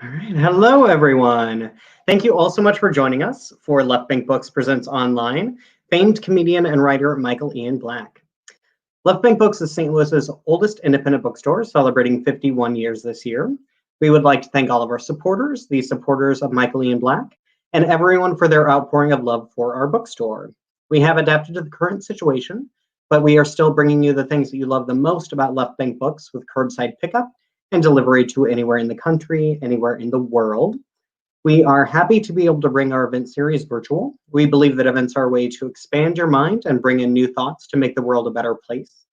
All right. Hello, everyone. Thank you all so much for joining us for Left Bank Books Presents Online, famed comedian and writer Michael Ian Black. Left Bank Books is St. Louis's oldest independent bookstore, celebrating 51 years this year. We would like to thank all of our supporters, the supporters of Michael Ian Black, and everyone for their outpouring of love for our bookstore. We have adapted to the current situation, but we are still bringing you the things that you love the most about Left Bank Books with curbside pickup and delivery to anywhere in the country, anywhere in the world. We are happy to be able to bring our event series virtual. We believe that events are a way to expand your mind and bring in new thoughts to make the world a better place.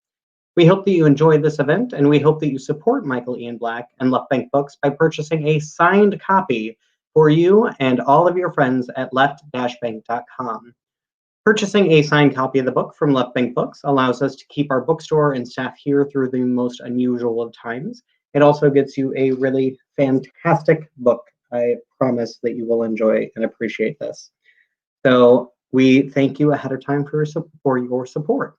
We hope that you enjoy this event, and we hope that you support Michael Ian Black and Left Bank Books by purchasing a signed copy for you and all of your friends at left-bank.com. Purchasing a signed copy of the book from Left Bank Books allows us to keep our bookstore and staff here through the most unusual of times. It also gets you a really fantastic book. I promise that you will enjoy and appreciate this. So we thank you ahead of time for your support.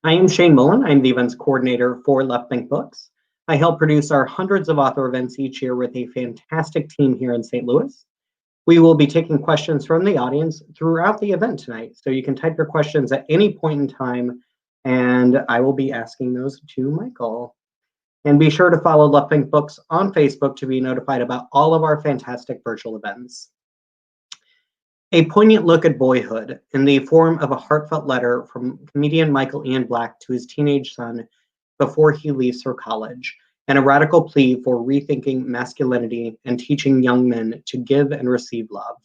I am Shane Mullen. I'm the events coordinator for Left Bank Books. I help produce our hundreds of author events each year with a fantastic team here in St. Louis. We will be taking questions from the audience throughout the event tonight. So you can type your questions at any point in time, and I will be asking those to Michael. And be sure to follow Left Bank Books on Facebook to be notified about all of our fantastic virtual events. A poignant look at boyhood in the form of a heartfelt letter from comedian Michael Ian Black to his teenage son before he leaves for college, and a radical plea for rethinking masculinity and teaching young men to give and receive love.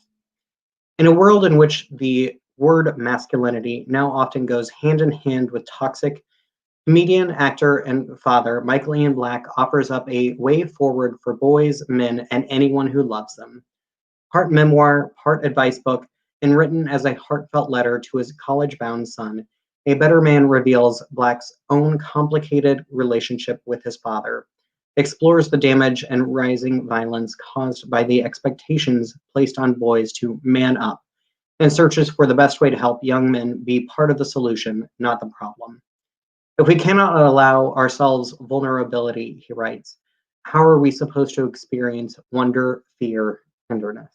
In a world in which the word masculinity now often goes hand in hand with toxic, comedian, actor, and father Michael Ian Black offers up a way forward for boys, men, and anyone who loves them. Part memoir, part advice book, and written as a heartfelt letter to his college-bound son, A Better Man reveals Black's own complicated relationship with his father, explores the damage and rising violence caused by the expectations placed on boys to man up, and searches for the best way to help young men be part of the solution, not the problem. If we cannot allow ourselves vulnerability, he writes, how are we supposed to experience wonder, fear, tenderness?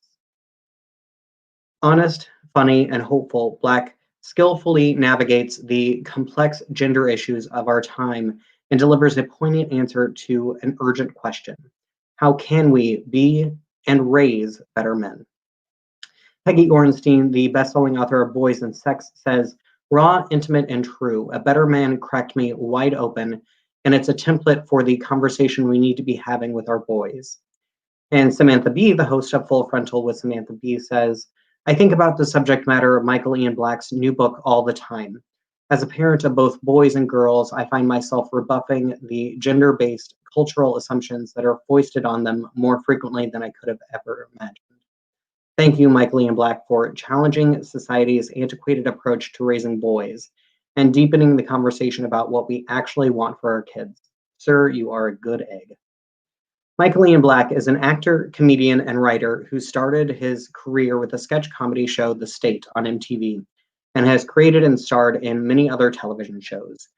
Honest, funny, and hopeful, Black skillfully navigates the complex gender issues of our time and delivers a poignant answer to an urgent question. How can we be and raise better men? Peggy Orenstein, the best-selling author of Boys and Sex, says, raw, intimate, and true, A Better Man cracked me wide open, and it's a template for the conversation we need to be having with our boys. And Samantha B., the host of Full Frontal with Samantha B., says, I think about the subject matter of Michael Ian Black's new book all the time. As a parent of both boys and girls, I find myself rebuffing the gender-based cultural assumptions that are foisted on them more frequently than I could have ever imagined. Thank you, Michael Ian Black, for challenging society's antiquated approach to raising boys and deepening the conversation about what we actually want for our kids. Sir, you are a good egg. Michael Ian Black is an actor, comedian, and writer who started his career with the sketch comedy show The State on MTV and has created and starred in many other television shows.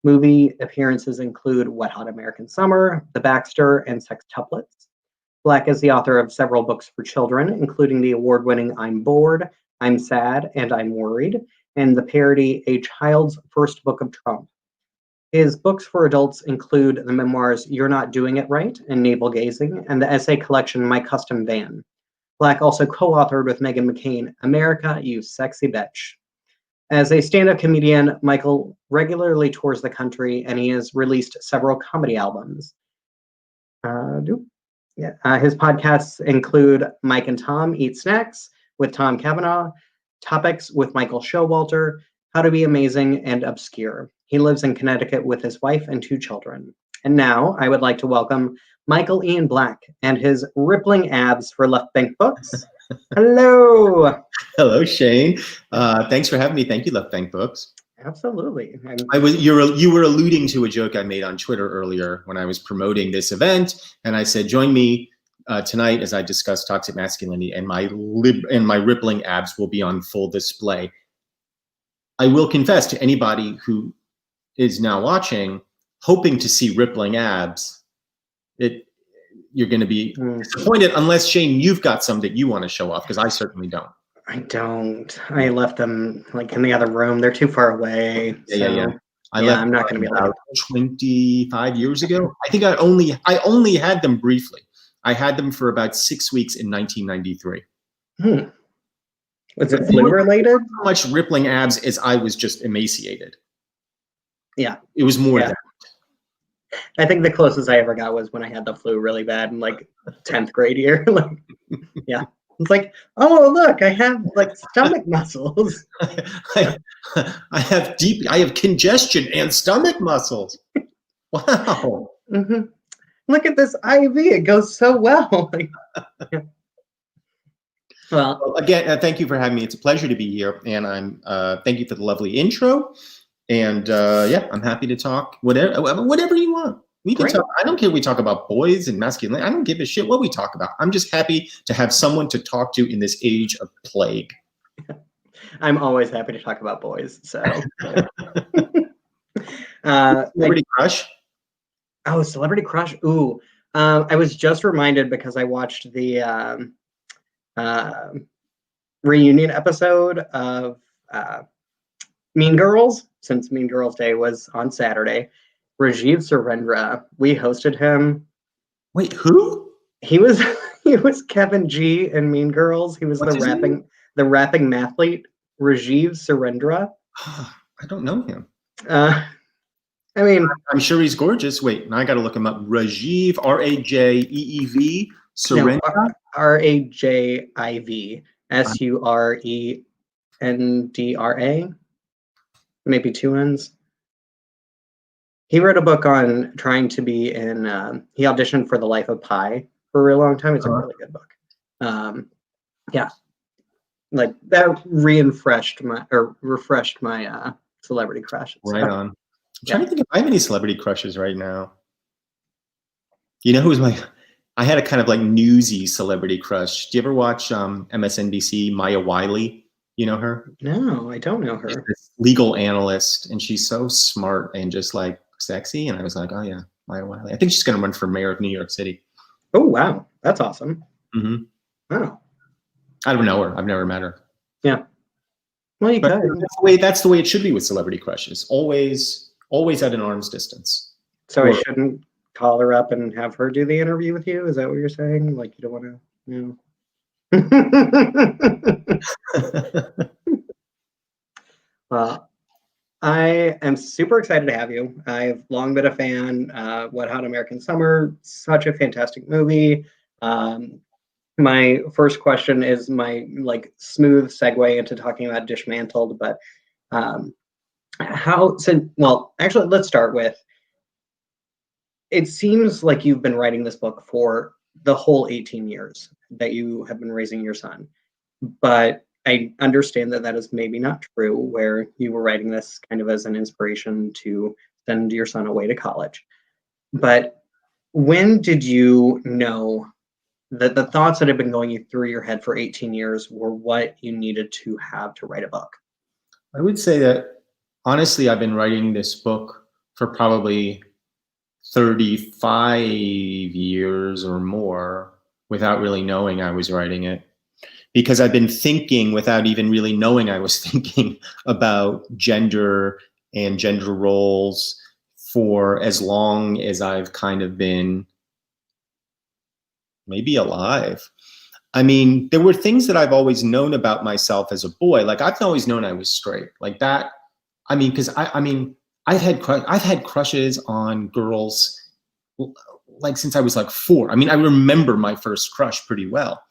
Movie appearances include Wet Hot American Summer, The Baxter, and Sextuplets. Black is the author of several books for children, including the award-winning I'm Bored, I'm Sad, and I'm Worried, and the parody A Child's First Book of Trump. His books for adults include the memoirs You're Not Doing It Right and Navel Gazing, and the essay collection My Custom Van. Black also co-authored with Meghan McCain, America, You Sexy Bitch. As a stand-up comedian, Michael regularly tours the country, and he has released several comedy albums. His podcasts include Mike and Tom Eat Snacks with Tom Cavanaugh, Topics with Michael Showalter, How to Be Amazing and Obscure. He lives in Connecticut with his wife and 2 children. And now I would like to welcome Michael Ian Black and his rippling abs for Left Bank Books. Hello. Hello, Shane. Thanks for having me. Thank you, Left Bank Books. Absolutely. You were alluding to a joke I made on Twitter earlier when I was promoting this event, and I said, join me tonight as I discuss toxic masculinity, and my rippling abs will be on full display. I will confess to anybody who is now watching, hoping to see rippling abs, you're going to be disappointed unless, Shane, you've got some that you want to show off, because I certainly don't. I don't. I left them like in the other room. They're too far away. Yeah. I Yeah, left I'm not going to be about 25 years ago. I think I only had them briefly. I had them for about 6 weeks in 1993. Was it flu related? How much rippling abs as I was just emaciated. Yeah. It was more than. I think the closest I ever got was when I had the flu really bad in like 10th grade year. Like, yeah. It's like, oh, look, I have like stomach muscles. I have congestion and stomach muscles. Wow. Look at this IV. It goes so well. Well, again, thank you for having me. It's a pleasure to be here. And thank you for the lovely intro. And yeah, I'm happy to talk whatever you want. We can talk. I don't care if we talk about boys and masculinity. I don't give a shit what we talk about. I'm just happy to have someone to talk to in this age of plague. I'm always happy to talk about boys. So, celebrity crush. Oh, celebrity crush. Ooh, I was just reminded because I watched the reunion episode of Mean Girls, since Mean Girls Day was on Saturday. Rajiv Surendra, we hosted him. Wait, who? He was Kevin G in Mean Girls. He was the rapping mathlete, Rajiv Surendra. I don't know him. I mean, I'm sure he's gorgeous. Wait, now I got to look him up. Rajiv, Rajeev, Surendra. No, Rajiv, Surendra. Maybe 2 N's. He wrote a book on trying to be in. He auditioned for The Life of Pi for a real long time. It's a really good book. Yeah, like that refreshed my celebrity crush. Right on. I'm trying to think if I have any celebrity crushes right now. You know who's I had a kind of like newsy celebrity crush. Do you ever watch MSNBC, Maya Wiley? You know her? No, I don't know her. She's this legal analyst, and she's so smart and just like sexy. And I was like, oh yeah, Maya Wiley. I think she's going to run for mayor of New York City. Oh wow, that's awesome. Oh. I don't know her. I've never met her. Yeah. Well, you could. That's the way it should be with celebrity crushes. Always at an arm's distance. So I shouldn't call her up and have her do the interview with you? Is that what you're saying? Like, you don't want to, Well, I am super excited to have you. I've long been a fan. Wet Hot American Summer, such a fantastic movie. My first question is my like smooth segue into talking about Dismantled, but actually, let's start with, it seems like you've been writing this book for the whole 18 years that you have been raising your son. But I understand that is maybe not true, where you were writing this kind of as an inspiration to send your son away to college. But when did you know that the thoughts that had been going through your head for 18 years were what you needed to have to write a book? I would say that, honestly, I've been writing this book for probably 35 years or more without really knowing I was writing it, because I've been thinking without even really knowing I was thinking about gender and gender roles for as long as I've kind of been maybe alive. I mean, there were things that I've always known about myself as a boy. Like, I've always known I was straight, like that. I mean, because I've had crushes on girls like since I was like 4. I mean, I remember my first crush pretty well.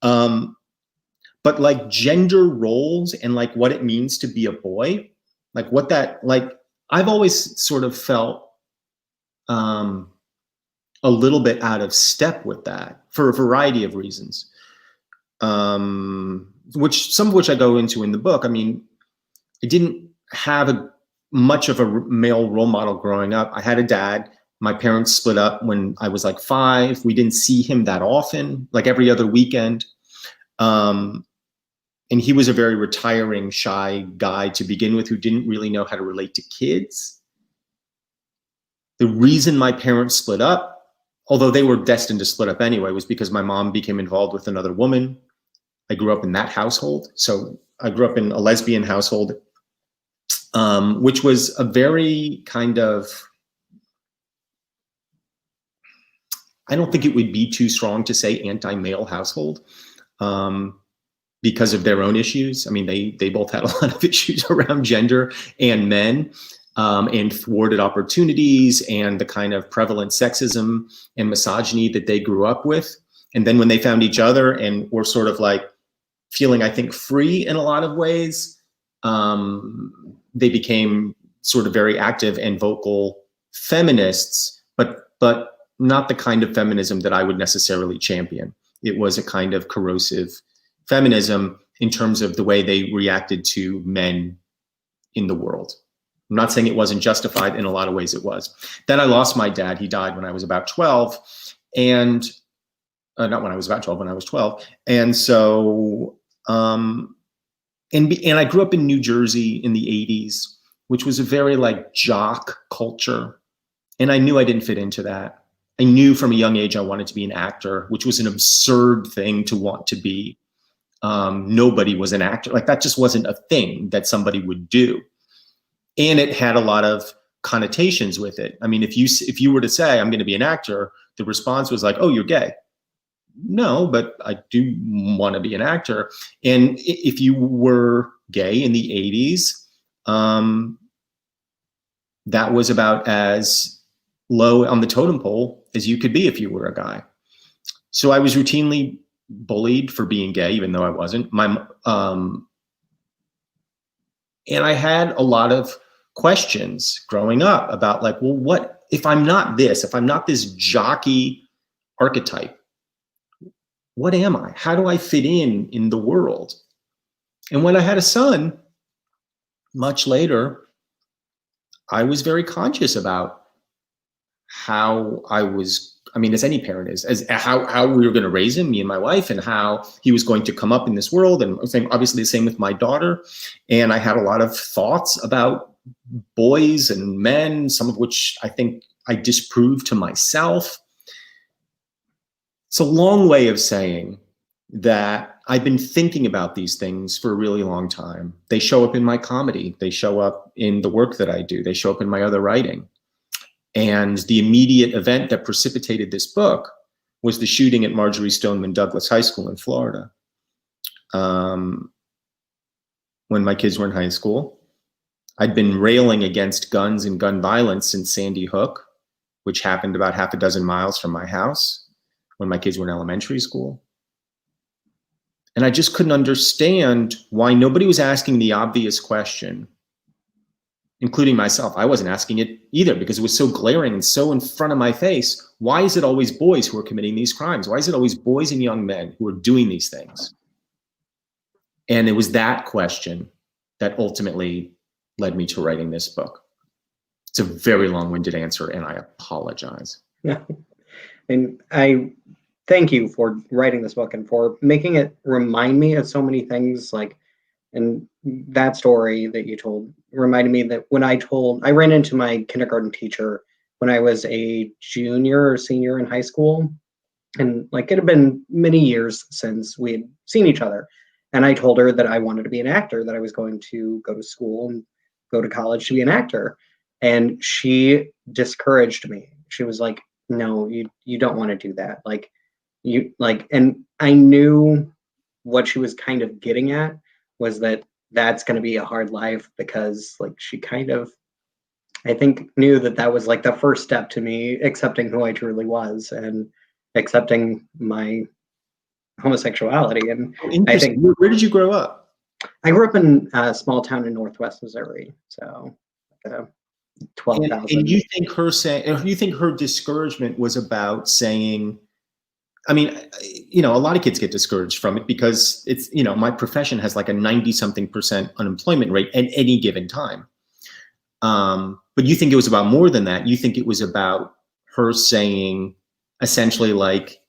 But like gender roles and like what it means to be a boy, like what that, like, I've always sort of felt a little bit out of step with that for a variety of reasons, some of which I go into in the book. I mean, I didn't have much of a male role model growing up. I had a dad. My parents split up when I was like 5. We didn't see him that often, like every other weekend. And he was a very retiring, shy guy to begin with, who didn't really know how to relate to kids. The reason my parents split up, although they were destined to split up anyway, was because my mom became involved with another woman. I grew up in that household. So I grew up in a lesbian household, which was a very kind of, I don't think it would be too strong to say anti-male household, because of their own issues. I mean, they both had a lot of issues around gender and men, and thwarted opportunities and the kind of prevalent sexism and misogyny that they grew up with. And then when they found each other and were sort of like feeling, I think, free in a lot of ways, they became sort of very active and vocal feminists, but not the kind of feminism that I would necessarily champion. It was a kind of corrosive feminism in terms of the way they reacted to men in the world. I'm not saying it wasn't justified. In a lot of ways it was. Then I lost my dad. He died when I was about 12. And not when I was about 12, when I was 12. And so, and I grew up in New Jersey in the 80s, which was a very like jock culture. And I knew I didn't fit into that. I knew from a young age I wanted to be an actor, which was an absurd thing to want to be. Nobody was an actor. Like that just wasn't a thing that somebody would do. And it had a lot of connotations with it. I mean, if you were to say, I'm going to be an actor, the response was like, oh, you're gay. No, but I do want to be an actor. And if you were gay in the 80s, that was about as low on the totem pole as you could be if you were a guy. So I was routinely bullied for being gay, even though I wasn't. And I had a lot of questions growing up about like, well, what if I'm not this? If I'm not this jockey archetype, what am I? How do I fit in the world? And when I had a son, much later, I was very conscious about how I was, I mean, as any parent is, as how we were going to raise him, me and my wife, and how he was going to come up in this world. And obviously the same with my daughter. And I had a lot of thoughts about boys and men, some of which I think I disproved to myself. It's a long way of saying that I've been thinking about these things for a really long time. They show up in my comedy. They show up in the work that I do. They show up in my other writing. And the immediate event that precipitated this book was the shooting at Marjorie Stoneman Douglas High School in Florida. When my kids were in high school, I'd been railing against guns and gun violence since Sandy Hook, which happened about half a dozen miles from my house when my kids were in elementary school. And I just couldn't understand why nobody was asking the obvious question, including myself. I wasn't asking it either because it was so glaring and so in front of my face. Why is it always boys who are committing these crimes? Why is it always boys and young men who are doing these things? And it was that question that ultimately led me to writing this book. It's a very long-winded answer, and I apologize. Yeah. And I thank you for writing this book and for making it remind me of so many things. Like, and that story that you told reminded me that when I ran into my kindergarten teacher when I was a junior or senior in high school. And like, it had been many years since we had seen each other. And I told her that I wanted to be an actor, that I was going to go to school and go to college to be an actor. And she discouraged me. She was like, no, you don't want to do that. And I knew what she was kind of getting at was that that's going to be a hard life, because like she kind of, I think, knew that that was like the first step to me accepting who I truly was and accepting my homosexuality. And I think, where did you grow up? I grew up in a small town in Northwest Missouri. So 12,000. And you think her discouragement was about saying, I mean, a lot of kids get discouraged from it because it's, my profession has like a 90-something% unemployment rate at any given time. But you think it was about more than that. You think it was about her saying essentially like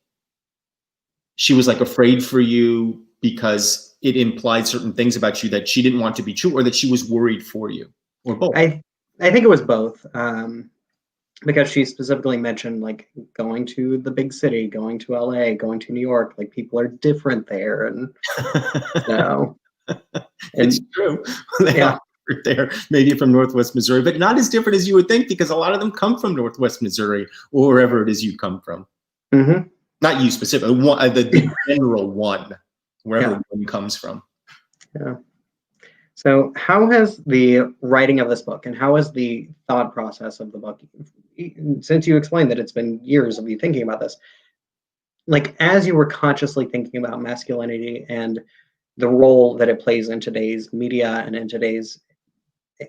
she was like afraid for you because it implied certain things about you that she didn't want to be true, or that she was worried for you, or both. I think it was both. because she specifically mentioned like going to the big city, going to LA, going to New York, like people are different there. And so, It's and true. They yeah. are there, maybe from Northwest Missouri, but not as different as you would think, because a lot of them come from Northwest Missouri or wherever it is you come from. Mm-hmm. Not you specifically, the general one, wherever Yeah. one comes from. Yeah. So how has the writing of this book and how has the thought process of the book, since you explained that it's been years of you thinking about this, like as you were consciously thinking about masculinity and the role that it plays in today's media and in today's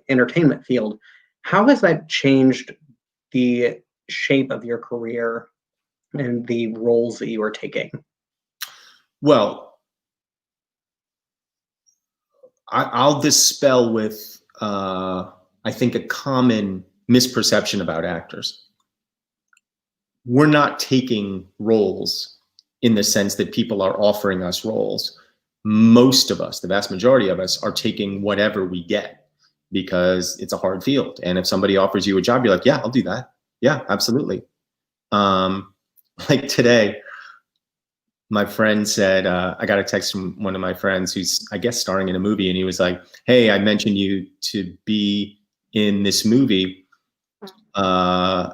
entertainment field, how has that changed the shape of your career and the roles that you are taking? Well, I'll dispel with, I think, a common misperception about actors. We're not taking roles in the sense that people are offering us roles. Most of us, the vast majority of us, are taking whatever we get because it's a hard field. And if somebody offers you a job, you're like, yeah, I'll do that. Yeah, absolutely. Like today, my friend said, I got a text from one of my friends who's, I guess, starring in a movie. And he was like, hey, I mentioned you to be in this movie. And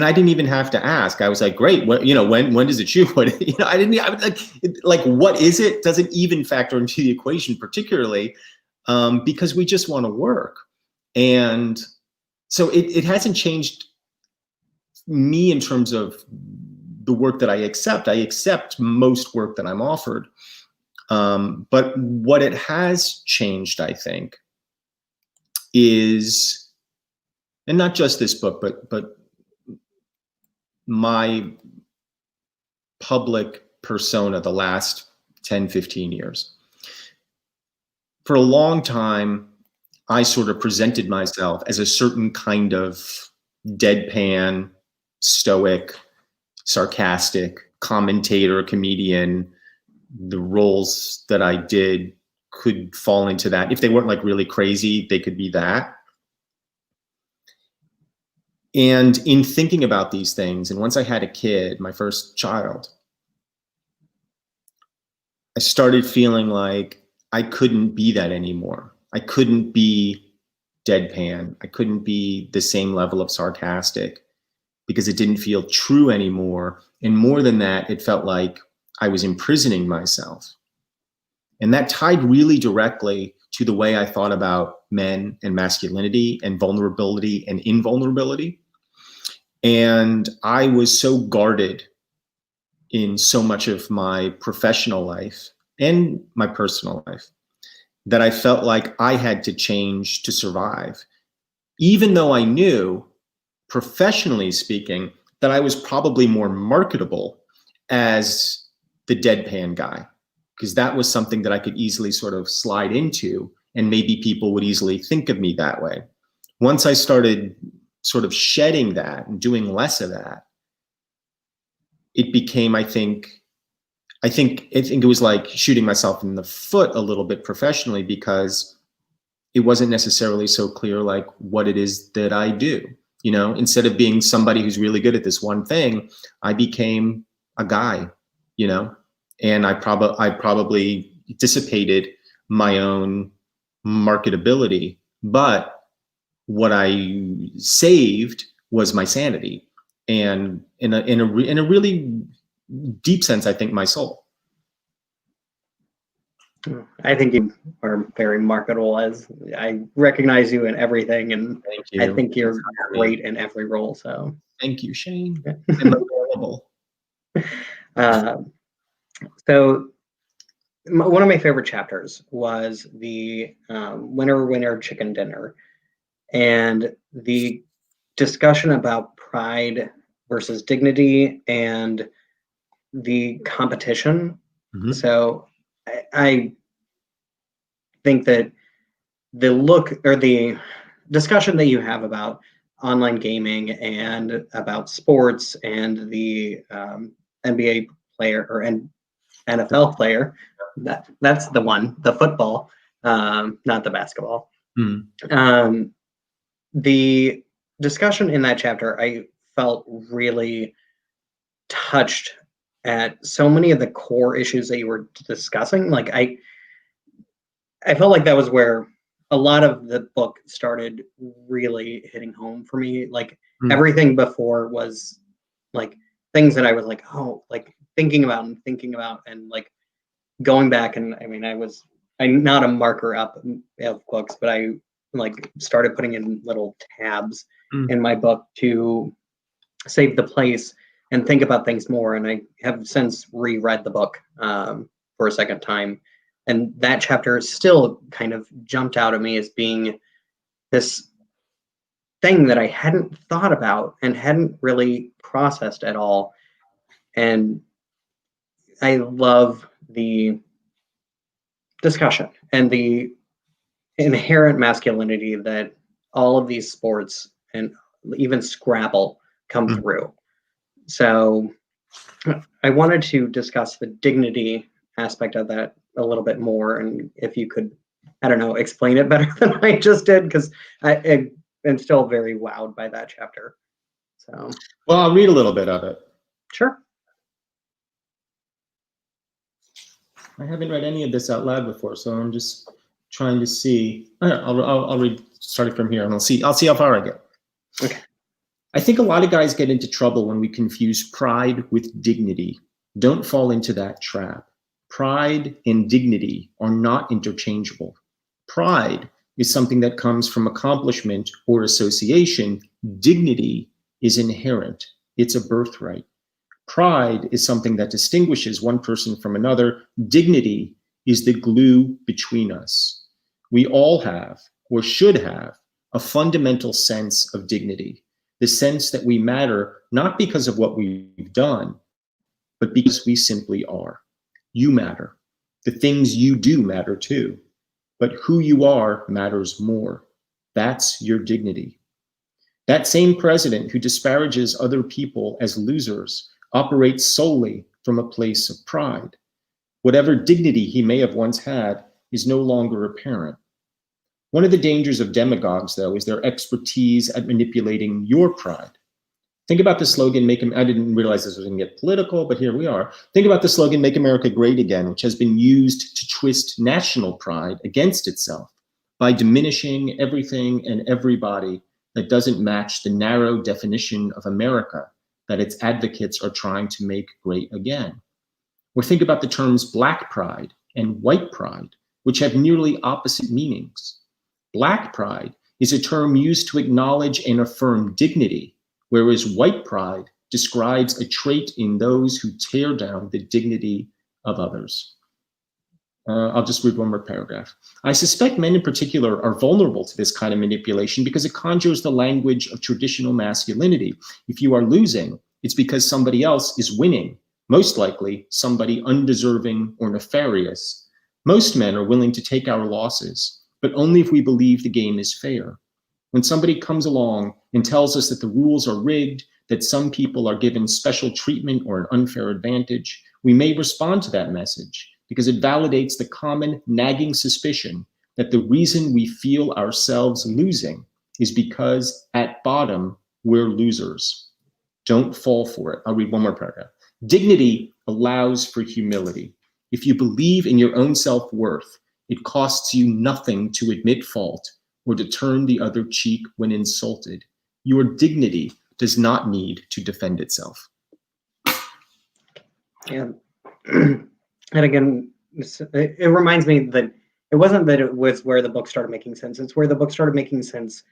I didn't even have to ask. I was like, great. What, when does it shoot? What, I was like, what is it? Doesn't even factor into the equation particularly, because we just want to work. And so it hasn't changed me in terms of the work that I accept. I accept most work that I'm offered. But what it has changed, I think, is, and not just this book, but my public persona the last 10, 15 years. For a long time, I sort of presented myself as a certain kind of deadpan, stoic, sarcastic commentator, comedian. The roles that I did could fall into that. If they weren't like really crazy, they could be that. And in thinking about these things, and once I had a kid, my first child, I started feeling like I couldn't be that anymore. I couldn't be deadpan. I couldn't be the same level of sarcastic because it didn't feel true anymore. And more than that, it felt like I was imprisoning myself. And that tied really directly to the way I thought about men and masculinity and vulnerability and invulnerability. And I was so guarded in so much of my professional life and my personal life that I felt like I had to change to survive, even though I knew, professionally speaking, that I was probably more marketable as the deadpan guy, because that was something that I could easily sort of slide into, and maybe people would easily think of me that way. Once I started sort of shedding that and doing less of that, it became, I think it was like shooting myself in the foot a little bit professionally, because it wasn't necessarily so clear like what it is that I do. Instead of being somebody who's really good at this one thing, I became a guy, and I probably dissipated my own marketability, but what I saved was my sanity, and in a really deep sense, I think, my soul. I think you are very marketable, as I recognize you in everything, and Thank you. I think you're great in every role. So thank you, Shane. I'm available. So one of my favorite chapters was the winner chicken dinner, and the discussion about pride versus dignity and the competition. Mm-hmm. So I think that the look or the discussion that you have about online gaming and about sports and the NBA player or NFL player, that's the one, the football, not the basketball. Mm-hmm. The discussion in that chapter, I felt really touched at so many of the core issues that you were discussing. Like I felt like that was where a lot of the book started really hitting home for me. Like everything before was like things that I was like, oh, like thinking about and like going back. And I mean, I'm not a marker up of books, but I like started putting in little tabs in my book to save the place and think about things more. And I have since reread the book for a second time. And that chapter still kind of jumped out at me as being this thing that I hadn't thought about and hadn't really processed at all. And I love the discussion and the inherent masculinity that all of these sports and even Scrabble come through. So I wanted to discuss the dignity aspect of that a little bit more. And if you could, I don't know, explain it better than I just did, because I am still very wowed by that chapter. So, well, I'll read a little bit of it. Sure. I haven't read any of this out loud before, so I'm just trying to see. I'll read starting from here, and I'll see how far I get. Okay. I think a lot of guys get into trouble when we confuse pride with dignity. Don't fall into that trap. Pride and dignity are not interchangeable. Pride is something that comes from accomplishment or association. Dignity is inherent. It's a birthright. Pride is something that distinguishes one person from another. Dignity is the glue between us. We all have, or should have, a fundamental sense of dignity, the sense that we matter not because of what we've done, but because we simply are. You matter. The things you do matter too, but who you are matters more. That's your dignity. That same president who disparages other people as losers operates solely from a place of pride. Whatever dignity he may have once had is no longer apparent. One of the dangers of demagogues, though, is their expertise at manipulating your pride. Think about the slogan, I didn't realize this was going to get political, but here we are. Think about the slogan, Make America Great Again, which has been used to twist national pride against itself by diminishing everything and everybody that doesn't match the narrow definition of America that its advocates are trying to make great again. Or think about the terms Black pride and white pride, which have nearly opposite meanings. Black pride is a term used to acknowledge and affirm dignity, whereas white pride describes a trait in those who tear down the dignity of others. I'll just read one more paragraph. I suspect men in particular are vulnerable to this kind of manipulation because it conjures the language of traditional masculinity. If you are losing, it's because somebody else is winning, most likely somebody undeserving or nefarious. Most men are willing to take our losses, but only if we believe the game is fair. When somebody comes along and tells us that the rules are rigged, that some people are given special treatment or an unfair advantage, we may respond to that message because it validates the common nagging suspicion that the reason we feel ourselves losing is because at bottom, we're losers. Don't fall for it. I'll read one more paragraph. Dignity allows for humility. If you believe in your own self-worth, it costs you nothing to admit fault or to turn the other cheek when insulted. Your dignity does not need to defend itself. Yeah. And again, it reminds me that it wasn't that it was where the book started making sense. It's where the book started making sense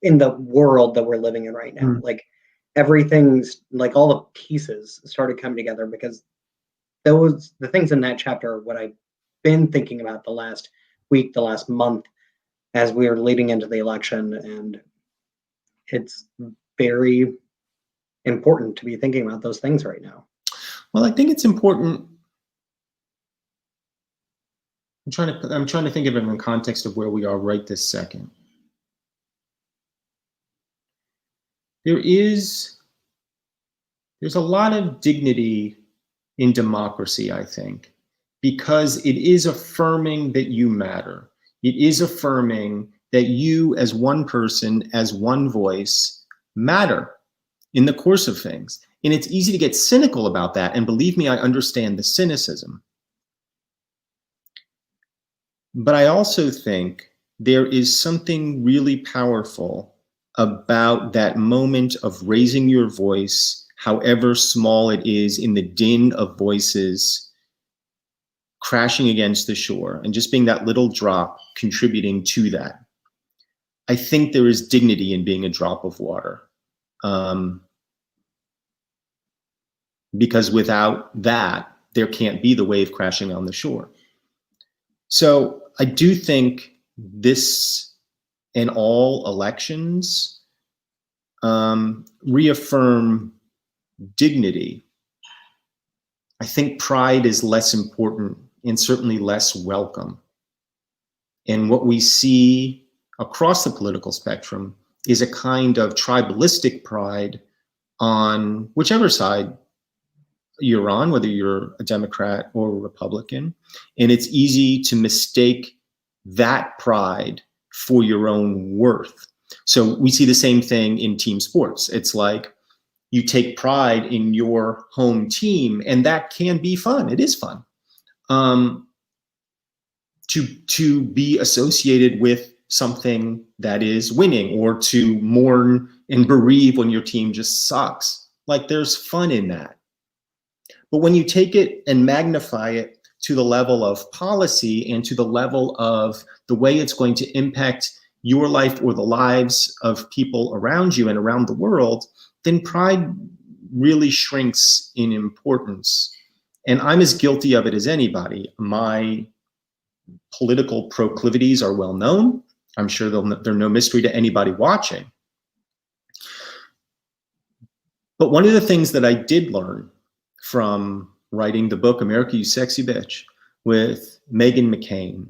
in the world that we're living in right now. Like everything's like all the pieces started coming together because the things in that chapter are what I've been thinking about the last week, the last month, as we are leading into the election. And it's very important to be thinking about those things right now. Well, I think it's important. I'm trying to think of it in the context of where we are right this second. There's a lot of dignity in democracy, I think, because it is affirming that you matter. It is affirming that you as one person, as one voice, matter in the course of things. And it's easy to get cynical about that. And believe me, I understand the cynicism. But I also think there is something really powerful about that moment of raising your voice, however small it is, in the din of voices crashing against the shore, and just being that little drop contributing to that. I think there is dignity in being a drop of water. Because without that, there can't be the wave crashing on the shore. So I do think this and all elections reaffirm dignity. I think pride is less important and certainly less welcome. And what we see across the political spectrum is a kind of tribalistic pride on whichever side you're on, whether you're a Democrat or a Republican. And it's easy to mistake that pride for your own worth. So we see the same thing in team sports. It's like you take pride in your home team, and that can be fun. It is fun to be associated with something that is winning, or to mourn and bereave when your team just sucks. Like, there's fun in that. But when you take it and magnify it to the level of policy and to the level of the way it's going to impact your life or the lives of people around you and around the world, then pride really shrinks in importance. And I'm as guilty of it as anybody. My political proclivities are well known. I'm sure they're no mystery to anybody watching. But one of the things that I did learn from writing the book, America, You Sexy Bitch, with Meghan McCain,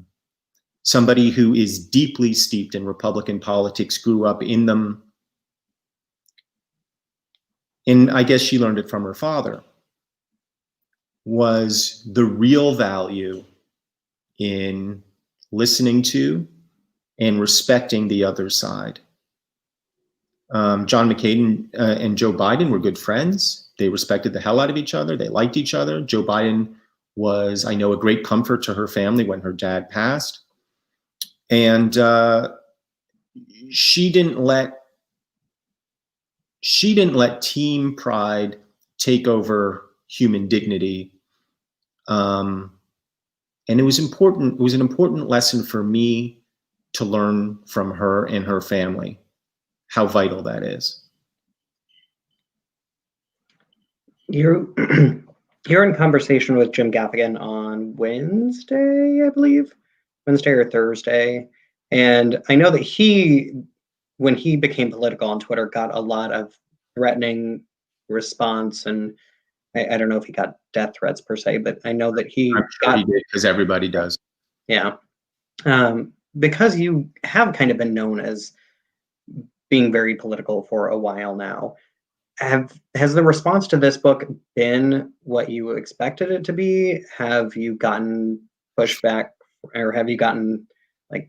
somebody who is deeply steeped in Republican politics, grew up in them, and I guess she learned it from her father, was the real value in listening to and respecting the other side. John McCain and Joe Biden were good friends. They respected the hell out of each other. They liked each other. Joe Biden was, I know, a great comfort to her family when her dad passed. And she didn't let team pride take over human dignity. And it was important. It was an important lesson for me to learn from her and her family, how vital that is. You're in conversation with Jim Gaffigan on Wednesday, I believe, Wednesday or Thursday. And I know that when he became political on Twitter, got a lot of threatening response. And I don't know if he got death threats per se, but I know that he did, because everybody does. Yeah. Because you have kind of been known as being very political for a while now. Has the response to this book been what you expected it to be? Have you gotten pushback, or have you gotten like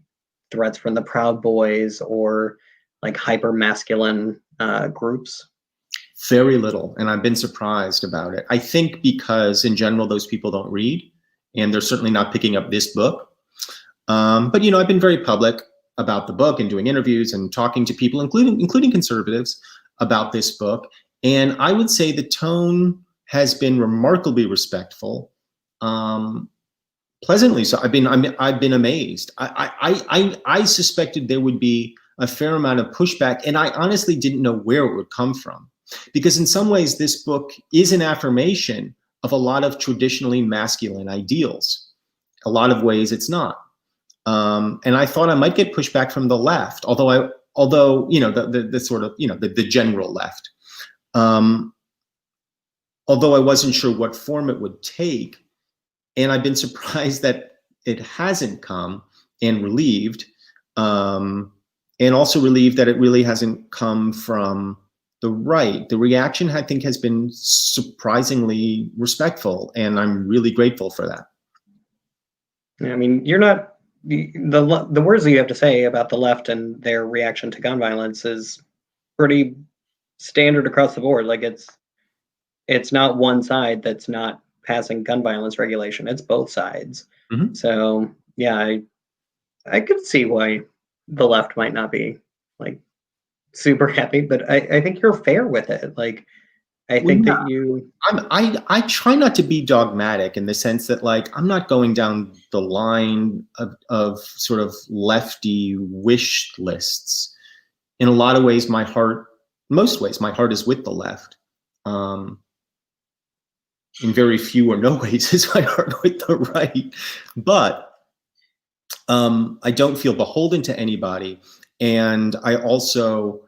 threats from the Proud Boys or like hyper masculine groups? Very little, and I've been surprised about it. I think because in general those people don't read, and they're certainly not picking up this book. But I've been very public about the book and doing interviews and talking to people, including conservatives, about this book. And I would say the tone has been remarkably respectful, pleasantly so. I've been amazed. I suspected there would be a fair amount of pushback, and I honestly didn't know where it would come from, because in some ways this book is an affirmation of a lot of traditionally masculine ideals. A lot of ways it's not. And I thought I might get pushback from the left, although the sort of, the general left. Although I wasn't sure what form it would take. And I've been surprised that it hasn't come, and relieved. And also relieved that it really hasn't come from the right. The reaction, I think, has been surprisingly respectful, and I'm really grateful for that. I mean, you're not, the words that you have to say about the left and their reaction to gun violence is pretty standard across the board. Like it's not one side that's not passing gun violence regulation. It's both sides. Mhm. So yeah, I could see why the left might not be like super happy, but I think you're fair with it. Like I Well, think yeah, that you I try not to be dogmatic in the sense that like I'm not going down the line of sort of lefty wish lists. In a lot of ways, most ways, my heart is with the left. In very few or no ways is my heart with the right. But I don't feel beholden to anybody. And I also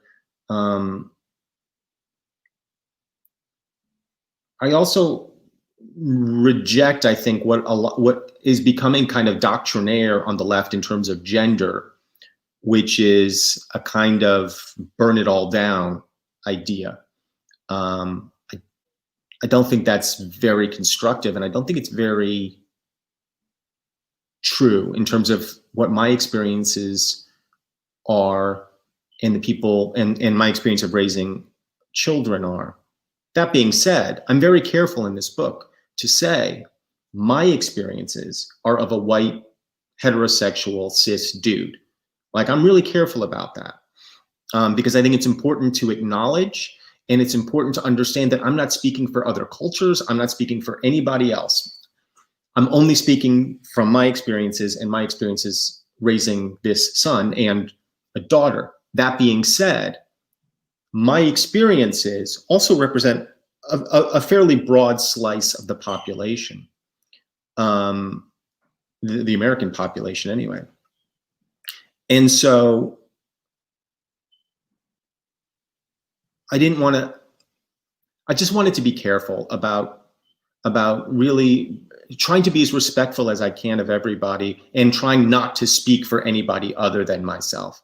reject, I think, what is becoming kind of doctrinaire on the left in terms of gender, which is a kind of burn it all down idea. I don't think that's very constructive, and I don't think it's very true in terms of what my experiences are and the people and my experience of raising children are. That being said, I'm very careful in this book to say my experiences are of a white, heterosexual, cis dude. Like, I'm really careful about that because I think it's important to acknowledge and it's important to understand that I'm not speaking for other cultures. I'm not speaking for anybody else. I'm only speaking from my experiences and my experiences raising this son and a daughter. That being said, my experiences also represent a fairly broad slice of the population, the American population anyway. And so I just wanted to be careful about really trying to be as respectful as I can of everybody and trying not to speak for anybody other than myself.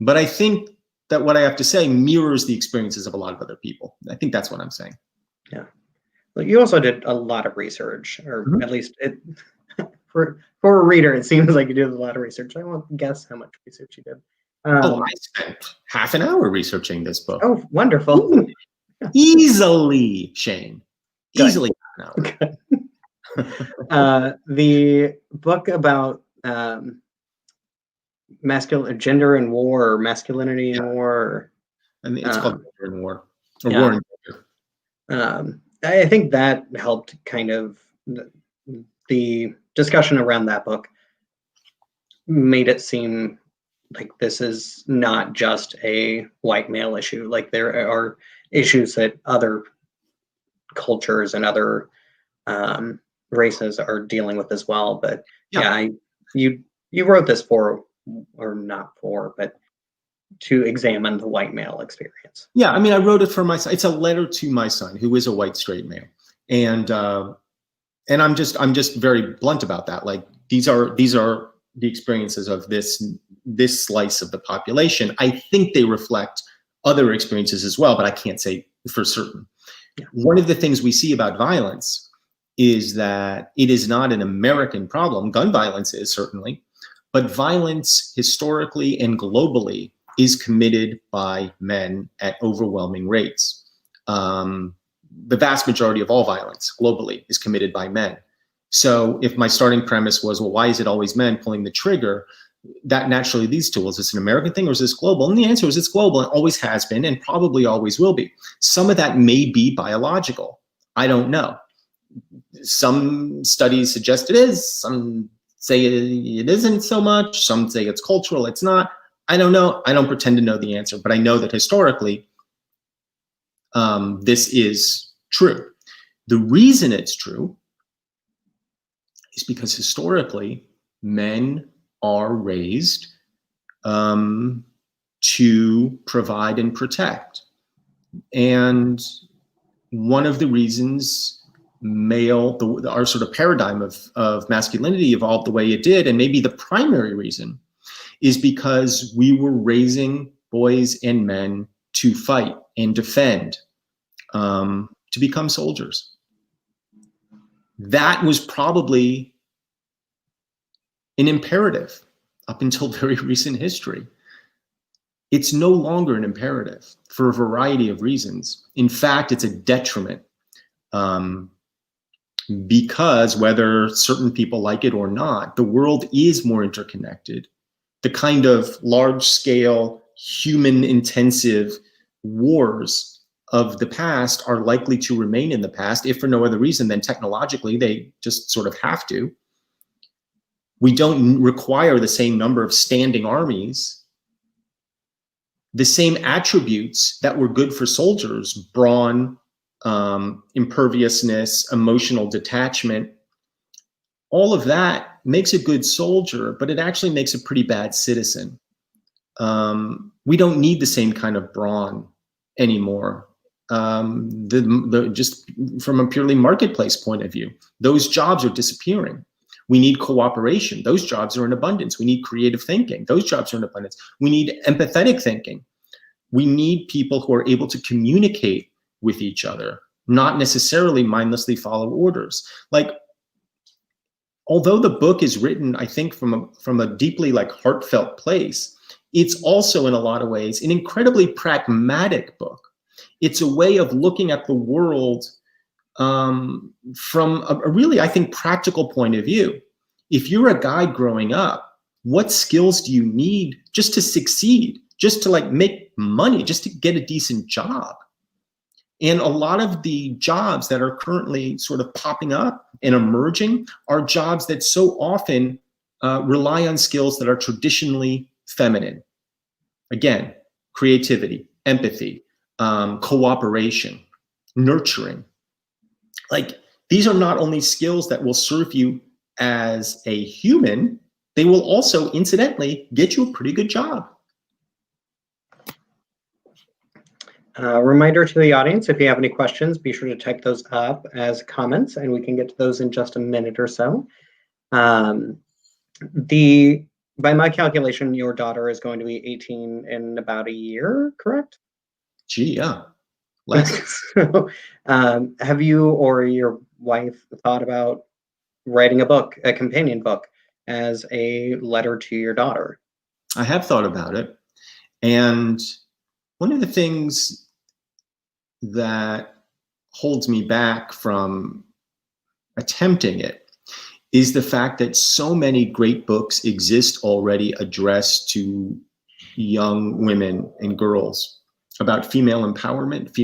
But I think that what I have to say mirrors the experiences of a lot of other people. I think that's what I'm saying. yeah. Well, you also did a lot of research, or at least for a reader, it seems like you did a lot of research. I won't guess how much research you did. I spent half an hour researching this book. Oh, wonderful. Easily, Shane. Good. Easily half an hour. The book about gender in war, or masculinity in war. I mean, it's called Gender in War, or yeah. War and Gender. I think that helped kind of the discussion around that book made it seem like this is not just a white male issue. Like there are issues that other cultures and other races are dealing with as well. But you wrote this for, or not for, but to examine the white male experience. Yeah, I mean, I wrote it for my son. It's a letter to my son, who is a white straight male, and I'm just very blunt about that. Like these are the experiences of this slice of the population. I think they reflect other experiences as well, but I can't say for certain. Yeah. One of the things we see about violence is that it is not an American problem. Gun violence is certainly, but violence historically and globally is committed by men at overwhelming rates. The vast majority of all violence globally is committed by men. So if my starting premise was, well, why is it always men pulling the trigger? That naturally leads to, well, is this an American thing or is this global? And the answer is it's global and always has been and probably always will be. Some of that may be biological. I don't know. Some studies suggest it is. Some say it isn't so much. Some say it's cultural. It's not. I don't know. I don't pretend to know the answer, but I know that historically, this is true. The reason it's true is because historically, men are raised to provide and protect. And one of the reasons our sort of paradigm of masculinity evolved the way it did, and maybe the primary reason, is because we were raising boys and men to fight and defend, to become soldiers. That was probably an imperative up until very recent history. It's no longer an imperative for a variety of reasons. In fact, it's a detriment, because whether certain people like it or not, the world is more interconnected. The kind of large-scale, human-intensive wars of the past are likely to remain in the past, if for no other reason than technologically they just sort of have to. We don't require the same number of standing armies. The same attributes that were good for soldiers, brawn, imperviousness, emotional detachment, all of that makes a good soldier, but it actually makes a pretty bad citizen. We don't need the same kind of brawn anymore. Just from a purely marketplace point of view, those jobs are disappearing. We need cooperation. Those jobs are in abundance. We need creative thinking. Those jobs are in abundance. We need empathetic thinking. We need people who are able to communicate with each other, not necessarily mindlessly follow orders. Like, although the book is written, I think, from a deeply like heartfelt place, it's also in a lot of ways an incredibly pragmatic book. It's a way of looking at the world from a really, I think, practical point of view. If you're a guy growing up, what skills do you need just to succeed, just to like make money, just to get a decent job? And a lot of the jobs that are currently sort of popping up and emerging are jobs that so often rely on skills that are traditionally feminine. Again, creativity, empathy, cooperation, nurturing. Like, these are not only skills that will serve you as a human, they will also, incidentally, get you a pretty good job. Reminder to the audience, if you have any questions, be sure to type those up as comments, and we can get to those in just a minute or so. By my calculation, your daughter is going to be 18 in about a year, correct? Gee, yeah. Less. So, have you or your wife thought about writing a book, a companion book, as a letter to your daughter? I have thought about it. And one of the things that holds me back from attempting it is the fact that so many great books exist already addressed to young women and girls about female empowerment,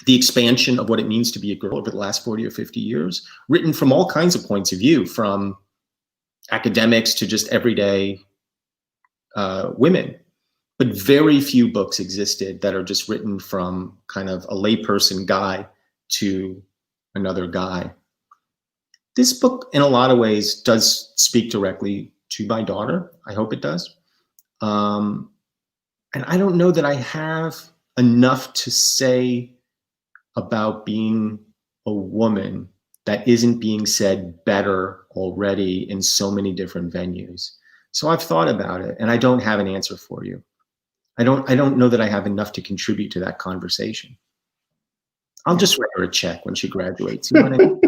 the expansion of what it means to be a girl over the last 40 or 50 years, written from all kinds of points of view, from academics to just everyday women. But very few books existed that are just written from kind of a layperson guy to another guy. This book, in a lot of ways, does speak directly to my daughter. I hope it does. And I don't know that I have enough to say about being a woman that isn't being said better already in so many different venues. So I've thought about it, and I don't have an answer for you. I don't know that I have enough to contribute to that conversation. I'll just write her a check when she graduates. You know what I mean?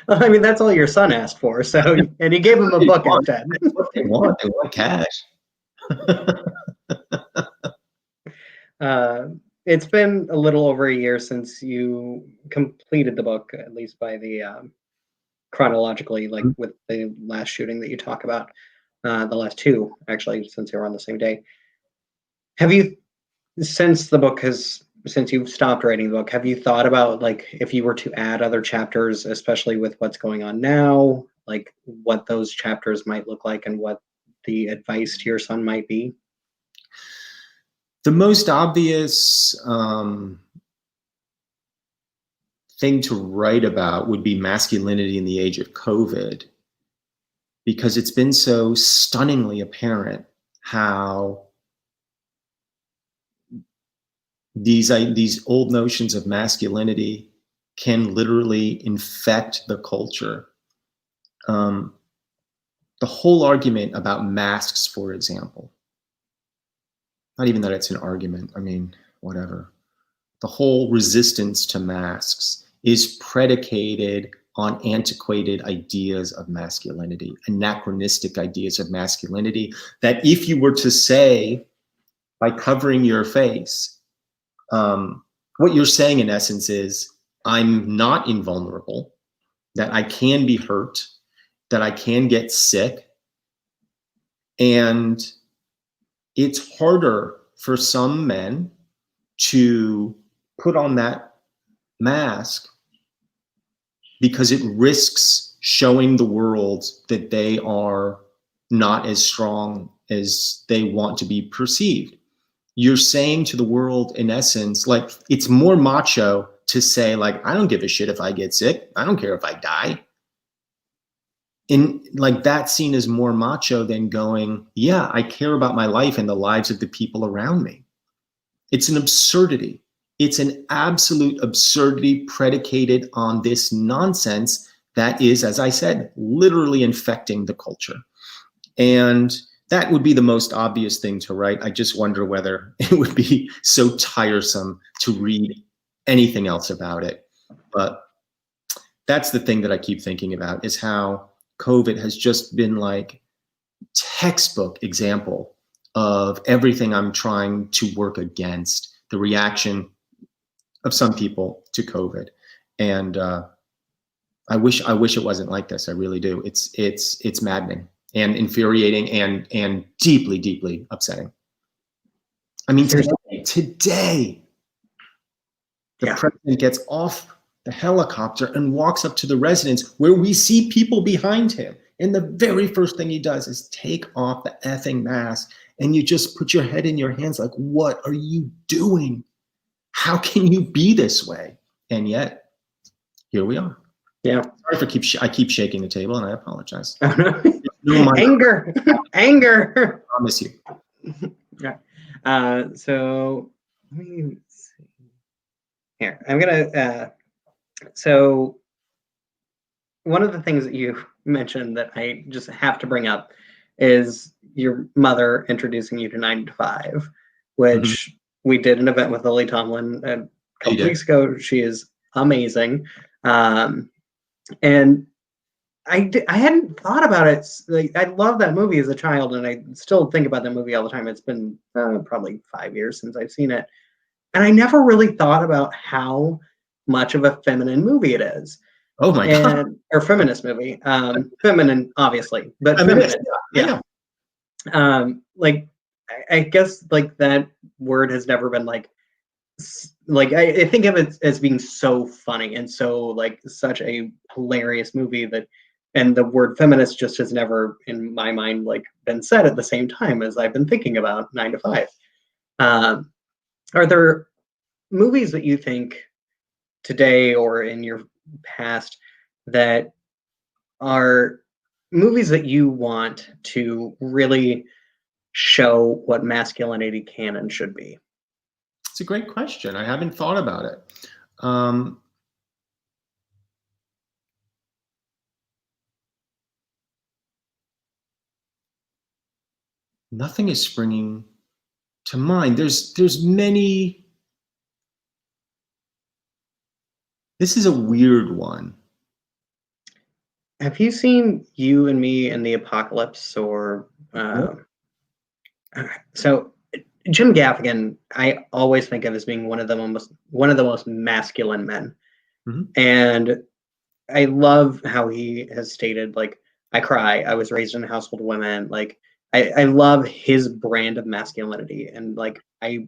Well, I mean, that's all your son asked for. So, and you gave him a book instead. That's what they want. They want cash. It's been a little over a year since you completed the book, at least by the chronologically, like with the last shooting that you talk about, the last two, actually, since they were on the same day. Have you, since you've stopped writing the book, have you thought about, like, if you were to add other chapters, especially with what's going on now, like what those chapters might look like and what the advice to your son might be? The most obvious thing to write about would be masculinity in the age of COVID, because it's been so stunningly apparent how these old notions of masculinity can literally infect the culture. The whole argument about masks, for example, not even that it's an argument, I mean, whatever. The whole resistance to masks is predicated on antiquated ideas of masculinity, anachronistic ideas of masculinity, that if you were to say, by covering your face, what you're saying in essence is, I'm not invulnerable, that I can be hurt, that I can get sick. And it's harder for some men to put on that mask because it risks showing the world that they are not as strong as they want to be perceived. You're saying to the world, in essence, like, it's more macho to say, like, I don't give a shit if I get sick. I don't care if I die. In like, that scene is more macho than going, yeah, I care about my life and the lives of the people around me. It's an absurdity. It's an absolute absurdity predicated on this nonsense that is, as I said, literally infecting the culture. And that would be the most obvious thing to write. I just wonder whether it would be so tiresome to read anything else about it. But that's the thing that I keep thinking about, is how COVID has just been like textbook example of everything I'm trying to work against, the reaction of some people to COVID. And I wish it wasn't like this. I really do. It's maddening and infuriating and deeply, deeply upsetting. I mean, today the president gets off the helicopter and walks up to the residence where we see people behind him. And the very first thing he does is take off the effing mask. And you just put your head in your hands like, what are you doing? How can you be this way? And yet, here we are. Yeah. Sorry for I keep shaking the table, and I apologize. Anger. Anger. I promise you. Yeah. So let me see. Here, I'm gonna. So one of the things that you mentioned that I just have to bring up is your mother introducing you to 9 to 5, which we did an event with Lily Tomlin a couple weeks ago. She is amazing. And I hadn't thought about it. Like, I love that movie as a child, and I still think about that movie all the time. It's been probably 5 years since I've seen it. And I never really thought about how much of a feminine movie it is. Oh my God. Or feminist movie. Feminine, obviously, but feminine. Yeah. Like, I guess like that word has never been like I think of it as being so funny and so like such a hilarious movie that, and the word feminist just has never in my mind like been said at the same time as I've been thinking about 9 to 5. Are there movies that you think today or in your past that are movies that you want to really show what masculinity can and should be? It's a great question. I haven't thought about it. Nothing is springing to mind. There's many. This is a weird one. Have you seen You and Me in the Apocalypse? Or so Jim Gaffigan, I always think of as being one of the most masculine men. And I love how he has stated, like, I cry, I was raised in a household of women. Like, I love his brand of masculinity, and like I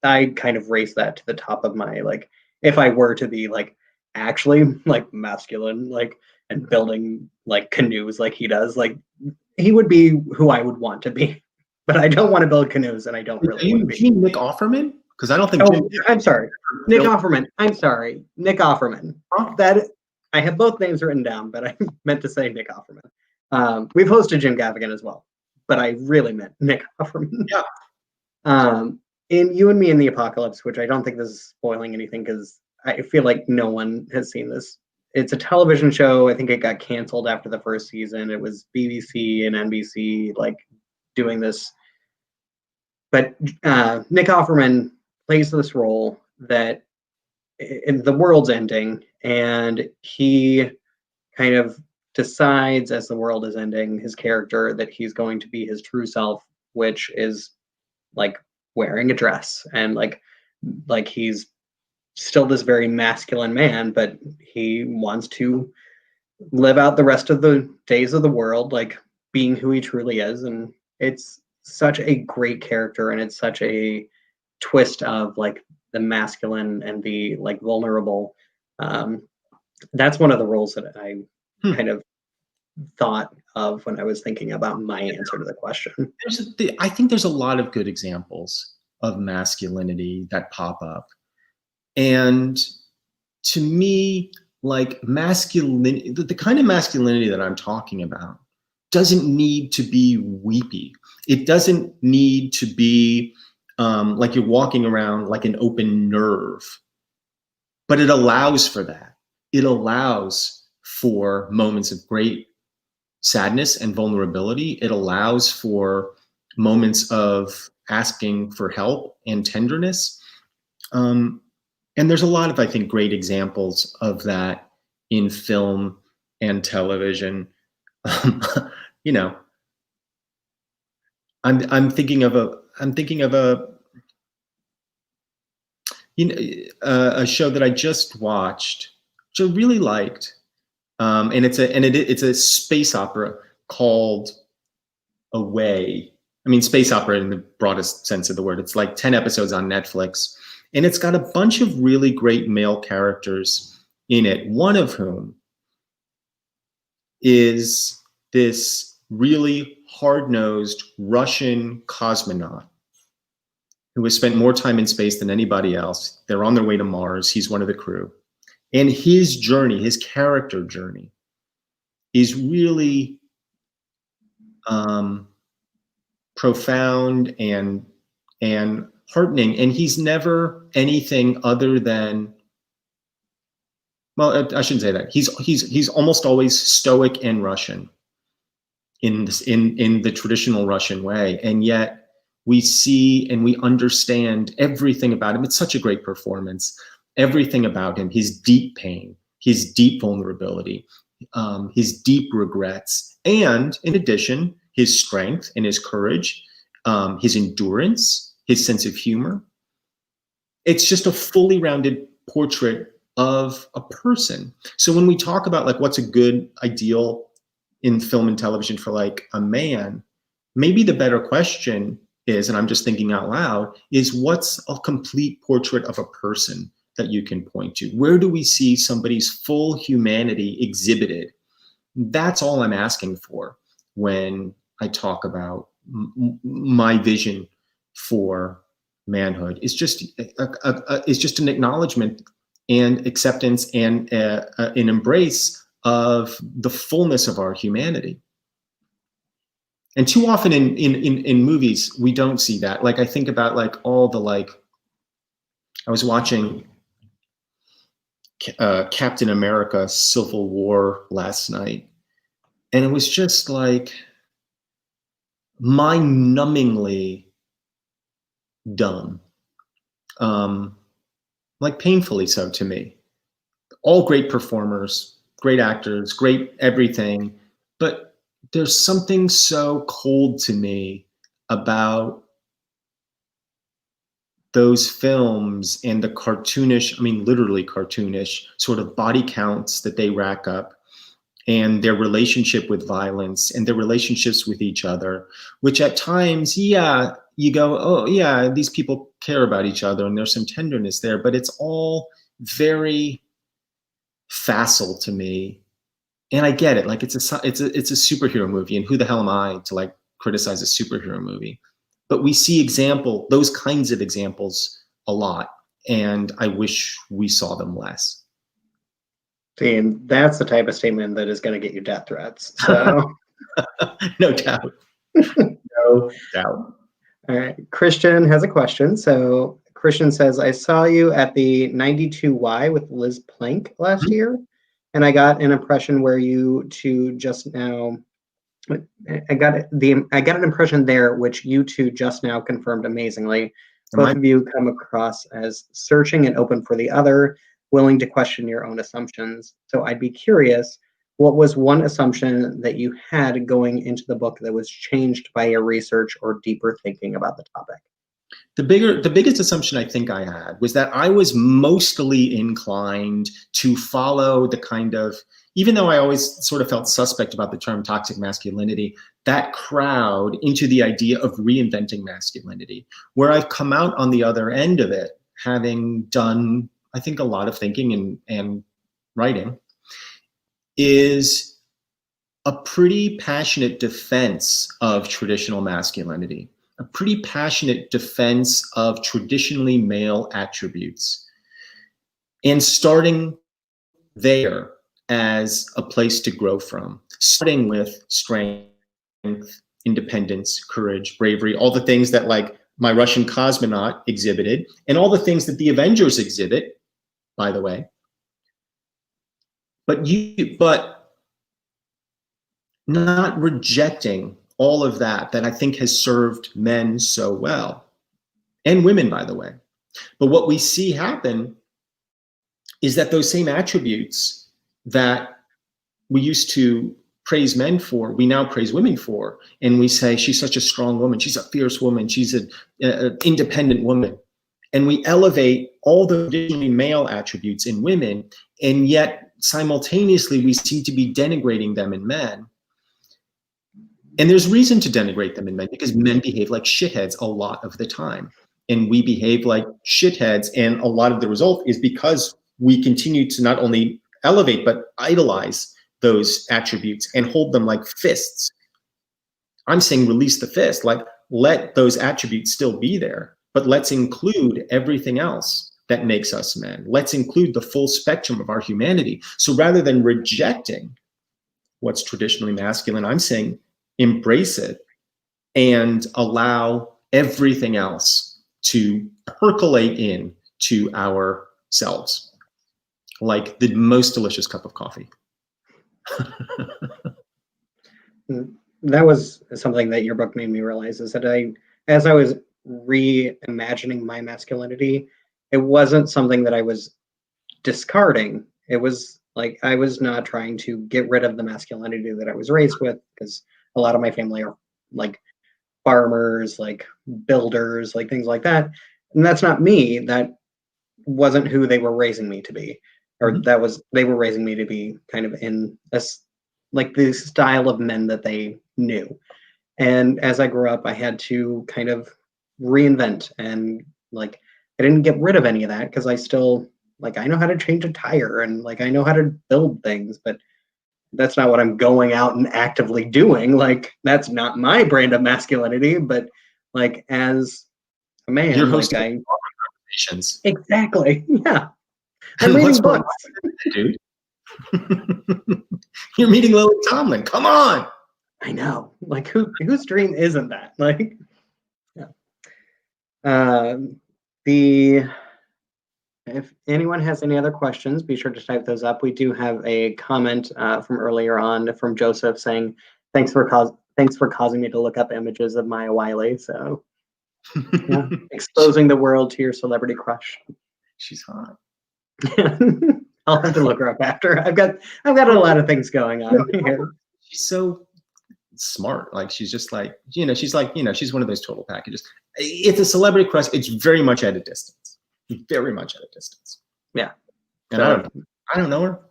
kind of raise that to the top of my, like, if I were to be like actually like masculine, like, and building like canoes like he does, like he would be who I would want to be. But I don't want to build canoes, and I don't really want to be. Nick Offerman? Because I don't think. I'm sorry, Nick Offerman. I'm sorry, Nick Offerman. That I have both names written down, but I meant to say Nick Offerman. We've hosted Jim Gaffigan as well, but I really meant Nick Offerman. Yeah. In You and Me in the Apocalypse, which I don't think this is spoiling anything because I feel like no one has seen this. It's a television show. I think it got canceled after the first season. It was BBC and NBC like doing this. But Nick Offerman plays this role that the world's ending, And he kind of decides as the world is ending, his character, that he's going to be his true self, which is like wearing a dress, and like he's still this very masculine man, but he wants to live out the rest of the days of the world like being who he truly is. And it's such a great character, and it's such a twist of like the masculine and the like vulnerable. That's one of the roles that I kind of thought of when I was thinking about my answer to the question. I think there's a lot of good examples of masculinity that pop up. And to me, like masculinity, the kind of masculinity that I'm talking about doesn't need to be weepy. It doesn't need to be like you're walking around like an open nerve, but it allows for that. It allows for moments of great sadness and vulnerability. It allows for moments of asking for help and tenderness. And there's a lot of, I think, great examples of that in film and television. You know, I'm thinking of a a show that I just watched, which I really liked, and it's a space opera called Away. I mean, space opera in the broadest sense of the word. It's like 10 episodes on Netflix, and it's got a bunch of really great male characters in it. One of whom is this really hard-nosed Russian cosmonaut who has spent more time in space than anybody else. They're on their way to Mars. He's one of the crew. And his journey, his character journey, is really profound and heartening. And he's never anything other than, well, I shouldn't say that. He's almost always stoic and Russian in the traditional Russian way. And yet we see and we understand everything about him. It's such a great performance. Everything about him, his deep pain, his deep vulnerability, his deep regrets, and in addition, his strength and his courage, his endurance, his sense of humor. It's just a fully rounded portrait of a person. So when we talk about like what's a good ideal in film and television for like a man, maybe the better question is, and I'm just thinking out loud, is what's a complete portrait of a person that you can point to? Where do we see somebody's full humanity exhibited? That's all I'm asking for when I talk about my vision for manhood. It's just an acknowledgement and acceptance and an embrace of the fullness of our humanity. And too often in movies, we don't see that. Like I think about like all the like, I was watching Captain America Civil War last night, and it was just like mind-numbingly dumb, like painfully so to me. All great performers, great actors, great everything, but there's something so cold to me about those films and the cartoonish, I mean, literally cartoonish sort of body counts that they rack up, and their relationship with violence and their relationships with each other, which at times, yeah, you go, oh yeah, these people care about each other and there's some tenderness there, but it's all very facile to me. And I get it, like it's a superhero movie, and who the hell am I to like criticize a superhero movie? But we see those kinds of examples a lot, and I wish we saw them less. See, and that's the type of statement that is going to get you death threats. So, no doubt, no doubt. All right, Christian has a question. So Christian says, "I saw you at the 92Y with Liz Plank last year, and I got an impression where you two just now." I got an impression there, which you two just now confirmed amazingly. Both of you come across as searching and open for the other. willing to question your own assumptions. So I'd be curious, what was one assumption that you had going into the book that was changed by your research or deeper thinking about the topic? The biggest assumption I think I had was that I was mostly inclined to follow the kind of, even though I always sort of felt suspect about the term toxic masculinity, that crowd into the idea of reinventing masculinity, where I've come out on the other end of it, having done, I think, a lot of thinking and writing, is a pretty passionate defense of traditional masculinity, a pretty passionate defense of traditionally male attributes, and starting there as a place to grow from, starting with strength, independence, courage, bravery, all the things that like my Russian cosmonaut exhibited, and all the things that the Avengers exhibit, by the way. But not rejecting all of that I think has served men so well, and women, by the way. But what we see happen is that those same attributes that we used to praise men for, we now praise women for. And we say, she's such a strong woman, she's a fierce woman, she's an independent woman. And we elevate all the traditionally male attributes in women, and yet simultaneously we seem to be denigrating them in men. And there's reason to denigrate them in men, because men behave like shitheads a lot of the time. And we behave like shitheads, and a lot of the result is because we continue to not only elevate, but idolize those attributes and hold them like fists. I'm saying release the fist, like let those attributes still be there, but let's include everything else that makes us men. Let's include the full spectrum of our humanity. So rather than rejecting what's traditionally masculine, I'm saying embrace it and allow everything else to percolate in to ourselves, like the most delicious cup of coffee. That was something that your book made me realize, is that as I was reimagining my masculinity, it wasn't something that I was discarding. It was like, I was not trying to get rid of the masculinity that I was raised with, because a lot of my family are like farmers, like builders, like things like that. And that's not me. That wasn't who they were raising me to be, or they were raising me to be kind of in this, like the style of men that they knew. And as I grew up, I had to kind of reinvent, and like, I didn't get rid of any of that, because I still, like, I know how to change a tire, and like, I know how to build things, but that's not what I'm going out and actively doing. Like, that's not my brand of masculinity. But like, as a man, you're like, hosting conversations. Exactly. Yeah. I'm reading books. Dude. You're meeting Lily Tomlin. Come on. I know. Like, whose dream isn't that? Like, yeah. If anyone has any other questions, be sure to type those up. We do have a comment from earlier on from Joseph saying, thanks for causing me to look up images of Maya Wiley. So yeah, exposing the world to your celebrity crush. She's hot. I'll have to look her up after. I've got a lot of things going on here. She's so smart. Like, she's just like, she's like, she's one of those total packages. It's a celebrity crush. It's very much at a distance. Very much at a distance. Yeah. And I don't know her.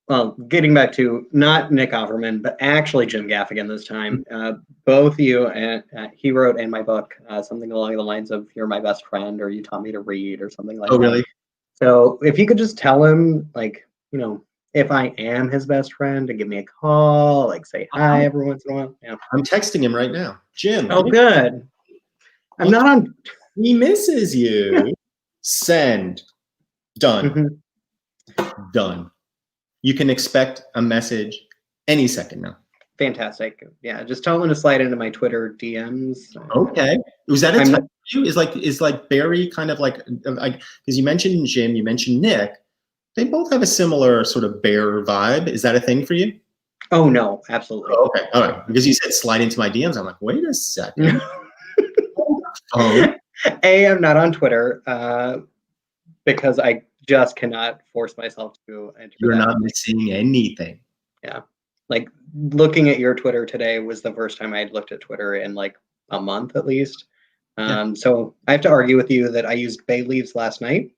Well, getting back to not Nick Offerman, but actually Jim Gaffigan this time. Both you and he wrote in my book something along the lines of, "You're my best friend," or "You taught me to read," or something like that. Oh, really? So if you could just tell him, like, if I am his best friend, to give me a call, like say hi every once in a while. Yeah. I'm texting him right now. Jim. Oh, good. I'm not on. He misses you. Send. Done. Done. You can expect a message any second now. Fantastic. Yeah, just tell him to slide into my Twitter DMs. Okay. Was that a type for you? Is like Barry kind of like, because you mentioned Jim, you mentioned Nick. They both have a similar sort of bear vibe. Is that a thing for you? Oh no, absolutely. Oh, okay, all right. Because you said slide into my DMs. I'm like, wait a second. Oh, I'm not on Twitter because I just cannot force myself to enter you're that. not missing anything. Yeah. Like looking at your Twitter today was the first time I had looked at Twitter in like a month at least. Yeah. So I have to argue with you that I used bay leaves last night.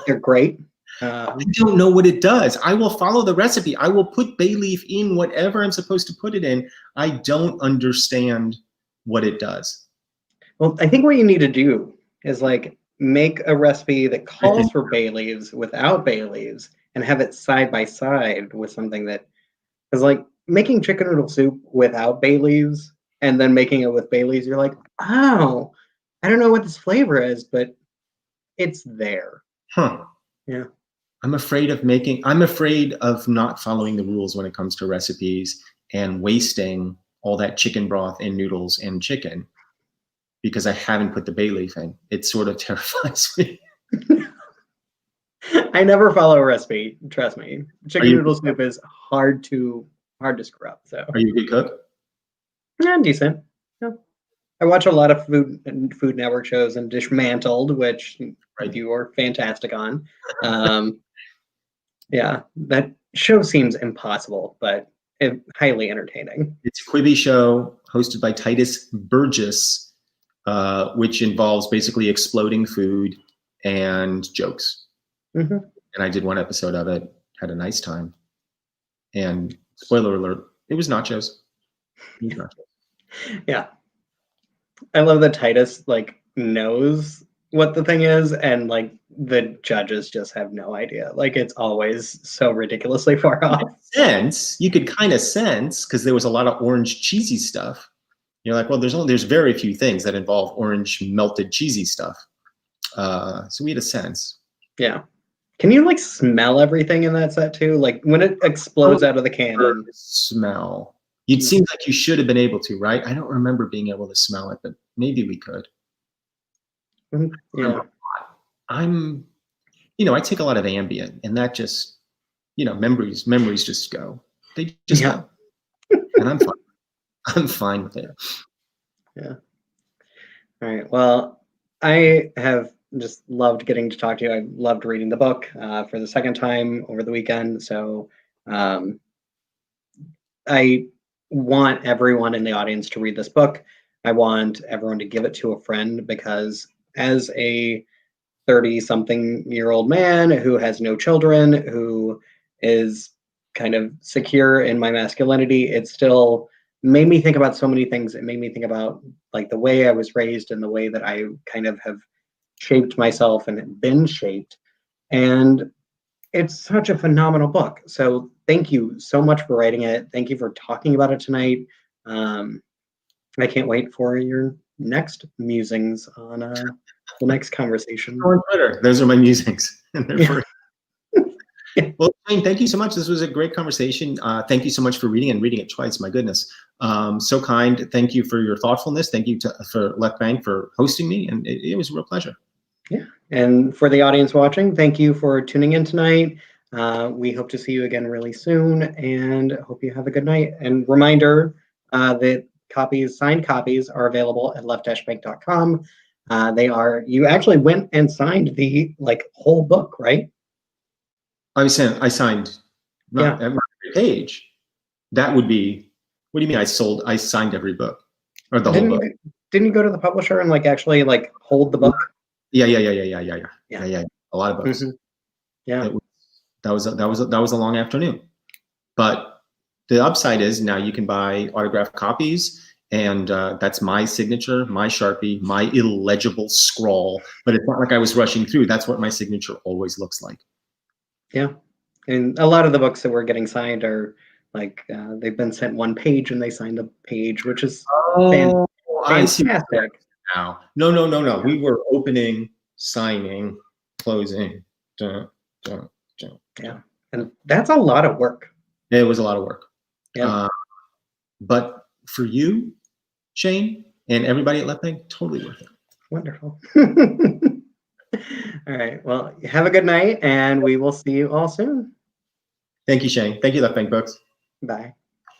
They're great. I don't know what it does. I will follow the recipe. I will put bay leaf in whatever I'm supposed to put it in. I don't understand what it does. Well, I think what you need to do is like make a recipe that calls for bay leaves without bay leaves and have it side by side with something that is like making chicken noodle soup without bay leaves and then making it with bay leaves. You're like, oh, I don't know what this flavor is, but it's there. Huh. Yeah. I'm afraid of not following the rules when it comes to recipes and wasting all that chicken broth and noodles and chicken because I haven't put the bay leaf in. It sort of terrifies me. I never follow a recipe. Trust me. Chicken you- noodle soup is hard to screw up. So Are you a good cook? yeah, decent. Yeah. I watch a lot of Food Network shows and Dismantled, which Right. you are fantastic on. Yeah, that show seems impossible, but highly entertaining. It's a Quibi show hosted by Titus Burgess, which involves basically exploding food and jokes. Mm-hmm. And I did one episode of it, had a nice time. And spoiler alert, it was nachos. It was nachos. Yeah, I love that Titus like knows what the thing is, and like the judges just have no idea. Like it's always so ridiculously far off. You could kind of sense because there was a lot of orange cheesy stuff. You're like, well, there's very few things that involve orange melted cheesy stuff. So we had a sense. Yeah. Can you like smell everything in that set too? Like when it explodes out of the cannon. Smell. It seems like you should have been able to, right? I don't remember being able to smell it, but maybe we could. Yeah. I take a lot of Ambien, and that just, memories just go. They just go. And I'm fine. I'm fine with it. Yeah. All right. Well, I have just loved getting to talk to you. I loved reading the book for the second time over the weekend. So I want everyone in the audience to read this book. I want everyone to give it to a friend because as a 30-something-year-old man who has no children, who is kind of secure in my masculinity, it still made me think about so many things. It made me think about like the way I was raised and the way that I kind of have shaped myself and been shaped. And it's such a phenomenal book. So thank you so much for writing it. Thank you for talking about it tonight. I can't wait for your next musings on the next conversation. On Twitter. Those are my musings. Yeah. Well, Shane, thank you so much. This was a great conversation. Thank you so much for reading and reading it twice. My goodness. So kind. Thank you for your thoughtfulness. Thank you for Left Bank for hosting me. And it was a real pleasure. Yeah. And for the audience watching, thank you for tuning in tonight. We hope to see you again really soon and hope you have a good night. And reminder that signed copies are available at left-bank.com. You actually went and signed the whole book, right? I signed not every page. That would be, what do you mean I signed every book or the whole book? Didn't you go to the publisher and actually hold the book? Yeah. A lot of books. Mm-hmm. Yeah. That was a long afternoon. But the upside is now you can buy autographed copies, and that's my signature, my Sharpie, my illegible scrawl. But it's not like I was rushing through. That's what my signature always looks like. Yeah. And a lot of the books that we're getting signed are they've been sent one page and they signed the page, which is fantastic. Now, no. We were opening, signing, closing. Yeah, and that's a lot of work. It was a lot of work. Yeah. But for you, Shane, and everybody at Left Bank, totally worth it. Wonderful. All right. Well, have a good night, and we will see you all soon. Thank you, Shane. Thank you, Left Bank Books. Bye.